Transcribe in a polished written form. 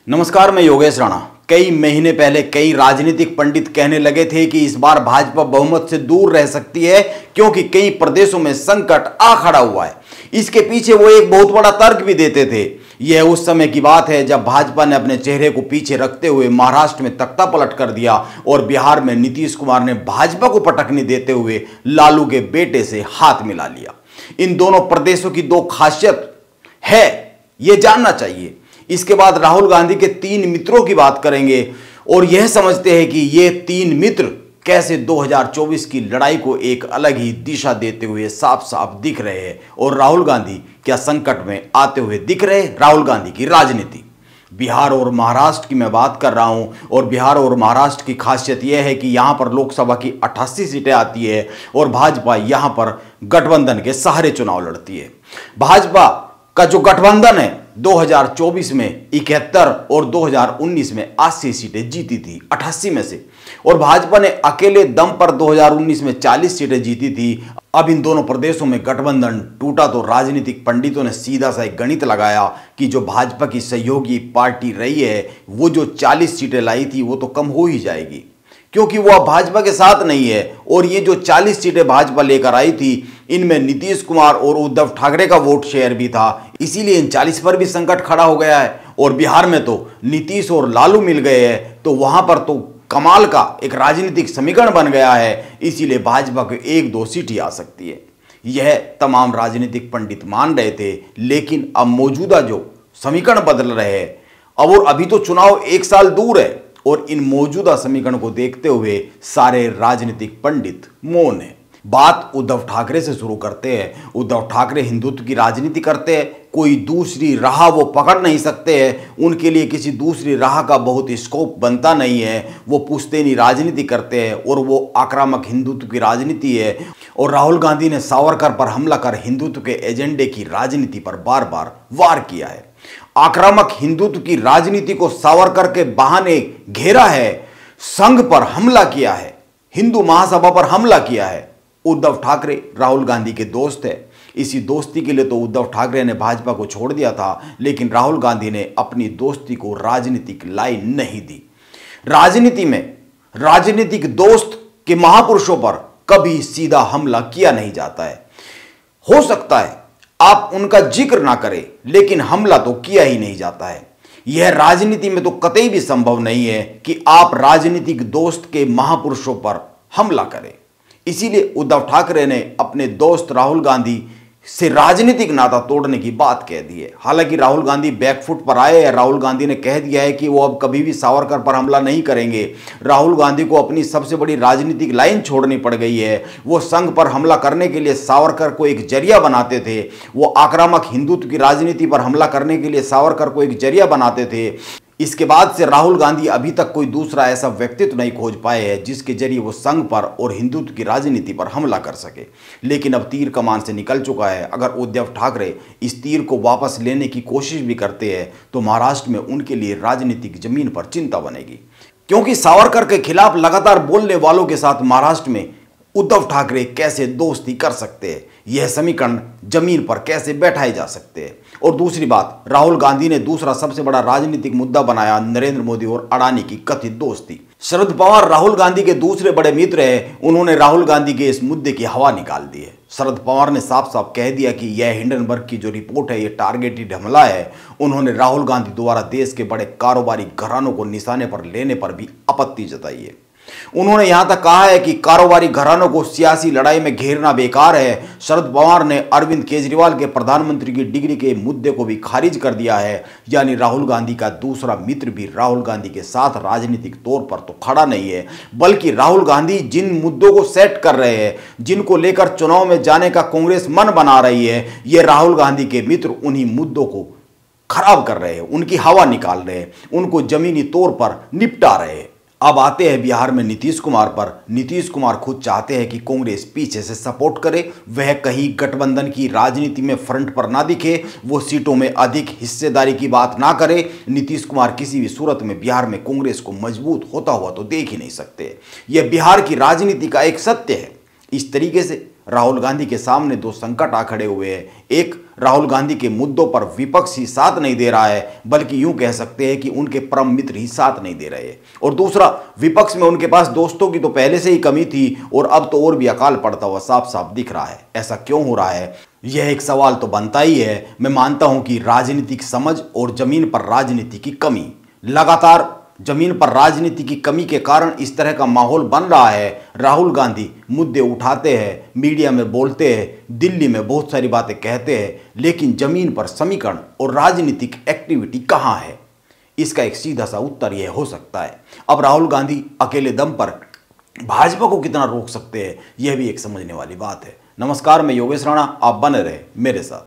नमस्कार, मैं योगेश राणा। कई महीने पहले कई राजनीतिक पंडित कहने लगे थे कि इस बार भाजपा बहुमत से दूर रह सकती है क्योंकि कई प्रदेशों में संकट आ खड़ा हुआ है। इसके पीछे वो एक बहुत बड़ा तर्क भी देते थे। यह उस समय की बात है जब भाजपा ने अपने चेहरे को पीछे रखते हुए महाराष्ट्र में तख्ता पलट कर दिया और बिहार में नीतीश कुमार ने भाजपा को पटकनी देते हुए लालू के बेटे से हाथ मिला लिया। इन दोनों प्रदेशों की दो खासियत है, यह जानना चाहिए। इसके बाद राहुल गांधी के 3 मित्रों की बात करेंगे और यह समझते हैं कि ये 3 मित्र कैसे 2024 की लड़ाई को एक अलग ही दिशा देते हुए साफ साफ दिख रहे हैं और राहुल गांधी क्या संकट में आते हुए दिख रहे हैं। राहुल गांधी की राजनीति, बिहार और महाराष्ट्र की मैं बात कर रहा हूं और बिहार और महाराष्ट्र की खासियत यह है कि यहां पर लोकसभा की 88 सीटें आती है और भाजपा यहां पर गठबंधन के सहारे चुनाव लड़ती है। भाजपा का जो गठबंधन है 2024 में 71 और 2019 में 80 सीटें जीती थी 88 में से, और भाजपा ने अकेले दम पर 2019 में 40 सीटें जीती थी। अब इन दोनों प्रदेशों में गठबंधन टूटा तो राजनीतिक पंडितों ने सीधा सा एक गणित लगाया कि जो भाजपा की सहयोगी पार्टी रही है वो जो 40 सीटें लाई थी वो तो कम हो ही जाएगी क्योंकि वो अब भाजपा के साथ नहीं है। और ये जो 40 सीटें भाजपा लेकर आई थी इनमें नीतीश कुमार और उद्धव ठाकरे का वोट शेयर भी था, इसीलिए इन 40 पर भी संकट खड़ा हो गया है। और बिहार में तो नीतीश और लालू मिल गए हैं तो वहां पर तो कमाल का एक राजनीतिक समीकरण बन गया है, इसीलिए भाजपा को 1-2 सीट ही आ सकती है। यह तमाम राजनीतिक पंडित मान रहे थे, लेकिन अब मौजूदा जो समीकरण बदल रहे हैं अब, और अभी तो चुनाव 1 साल दूर है और इन मौजूदा समीकरण को देखते हुए सारे राजनीतिक पंडित मौन हैं। बात उद्धव ठाकरे से शुरू करते हैं। उद्धव ठाकरे हिंदुत्व की राजनीति करते हैं, कोई दूसरी राह वो पकड़ नहीं सकते हैं, उनके लिए किसी दूसरी राह का बहुत स्कोप बनता नहीं है। वो पुश्तैनी राजनीति करते हैं और वो आक्रामक हिंदुत्व की राजनीति है। और राहुल गांधी ने सावरकर पर हमला कर हिंदुत्व के एजेंडे की राजनीति पर बार बार वार किया है। आक्रामक हिंदुत्व की राजनीति को सावरकर के बहाने घेरा है, संघ पर हमला किया है, हिंदू महासभा पर हमला किया है। उद्धव ठाकरे राहुल गांधी के दोस्त है, इसी दोस्ती के लिए तो उद्धव ठाकरे ने भाजपा को छोड़ दिया था, लेकिन राहुल गांधी ने अपनी दोस्ती को राजनीतिक लाइन नहीं दी। राजनीति में राजनीतिक दोस्त के महापुरुषों पर कभी सीधा हमला किया नहीं जाता है। हो सकता है आप उनका जिक्र ना करें, लेकिन हमला तो किया ही नहीं जाता है। यह राजनीति में तो कतई भी संभव नहीं है कि आप राजनीतिक दोस्त के महापुरुषों पर हमला करें। इसीलिए उद्धव ठाकरे ने अपने दोस्त राहुल गांधी से राजनीतिक नाता तोड़ने की बात कह दी है। हालांकि राहुल गांधी बैकफुट पर आए हैं। राहुल गांधी ने कह दिया है कि वो अब कभी भी सावरकर पर हमला नहीं करेंगे। राहुल गांधी को अपनी सबसे बड़ी राजनीतिक लाइन छोड़नी पड़ गई है। वो संघ पर हमला करने के लिए सावरकर को एक जरिया बनाते थे, वो आक्रामक हिंदुत्व की राजनीति पर हमला करने के लिए सावरकर को एक जरिया बनाते थे। इसके बाद से राहुल गांधी अभी तक कोई दूसरा ऐसा व्यक्तित्व नहीं खोज पाए हैं जिसके जरिए वो संघ पर और हिंदुत्व की राजनीति पर हमला कर सके। लेकिन अब तीर कमान से निकल चुका है। अगर उद्धव ठाकरे इस तीर को वापस लेने की कोशिश भी करते हैं तो महाराष्ट्र में उनके लिए राजनीतिक जमीन पर चिंता बनेगी, क्योंकि सावरकर के खिलाफ लगातार बोलने वालों के साथ महाराष्ट्र में उद्धव ठाकरे कैसे दोस्ती कर सकते हैं, यह समीकरण जमीन पर कैसे बैठाए जा सकते हैं। और दूसरी बात, राहुल गांधी ने दूसरा सबसे बड़ा राजनीतिक मुद्दा बनाया नरेंद्र मोदी और अडानी की कथित दोस्ती। शरद पवार राहुल गांधी के दूसरे बड़े मित्र हैं, उन्होंने राहुल गांधी के इस मुद्दे की हवा निकाल दी है। शरद पवार ने साफ साफ कह दिया कि यह हिंडनबर्ग की जो रिपोर्ट है यह टारगेटेड हमला है। उन्होंने राहुल गांधी द्वारा देश के बड़े कारोबारी घरानों को निशाने पर लेने पर भी आपत्ति जताई है। उन्होंने यहां तक कहा है कि कारोबारी घरानों को सियासी लड़ाई में घेरना बेकार है। शरद पवार ने अरविंद केजरीवाल के प्रधानमंत्री की डिग्री के मुद्दे को भी खारिज कर दिया है। यानी राहुल गांधी का दूसरा मित्र भी राहुल गांधी के साथ राजनीतिक तौर पर तो खड़ा नहीं है, बल्कि राहुल गांधी जिन मुद्दों को सेट कर रहे हैं, जिनको लेकर चुनाव में जाने का कांग्रेस मन बना रही है, ये राहुल गांधी के मित्र उन्हीं मुद्दों को खराब कर रहे हैं, उनकी हवा निकाल रहे हैं, उनको जमीनी तौर पर निपटा रहे हैं। अब आते हैं बिहार में नीतीश कुमार पर। नीतीश कुमार खुद चाहते हैं कि कांग्रेस पीछे से सपोर्ट करे, वह कहीं गठबंधन की राजनीति में फ्रंट पर ना दिखे, वो सीटों में अधिक हिस्सेदारी की बात ना करे। नीतीश कुमार किसी भी सूरत में बिहार में कांग्रेस को मजबूत होता हुआ तो देख ही नहीं सकते। यह बिहार की राजनीति का एक सत्य है। इस तरीके से राहुल गांधी के सामने दो संकट आ खड़े हुए हैं। एक, राहुल गांधी के मुद्दों पर विपक्ष ही साथ नहीं दे रहा है, बल्कि यूं कह सकते हैं कि उनके परम मित्र ही साथ नहीं दे रहे। और दूसरा, विपक्ष में उनके पास दोस्तों की तो पहले से ही कमी थी और अब तो और भी अकाल पड़ता हुआ साफ साफ दिख रहा है। ऐसा क्यों हो रहा है, यह एक सवाल तो बनता ही है। मैं मानता हूं कि राजनीतिक समझ और जमीन पर राजनीति की कमी, लगातार जमीन पर राजनीति की कमी के कारण इस तरह का माहौल बन रहा है। राहुल गांधी मुद्दे उठाते हैं, मीडिया में बोलते हैं, दिल्ली में बहुत सारी बातें कहते हैं, लेकिन जमीन पर समीकरण और राजनीतिक एक्टिविटी कहां है? इसका एक सीधा सा उत्तर यह हो सकता है। अब राहुल गांधी अकेले दम पर भाजपा को कितना रोक सकते हैं, यह भी एक समझने वाली बात है। नमस्कार, मैं योगेश राणा, आप बने रहे मेरे साथ।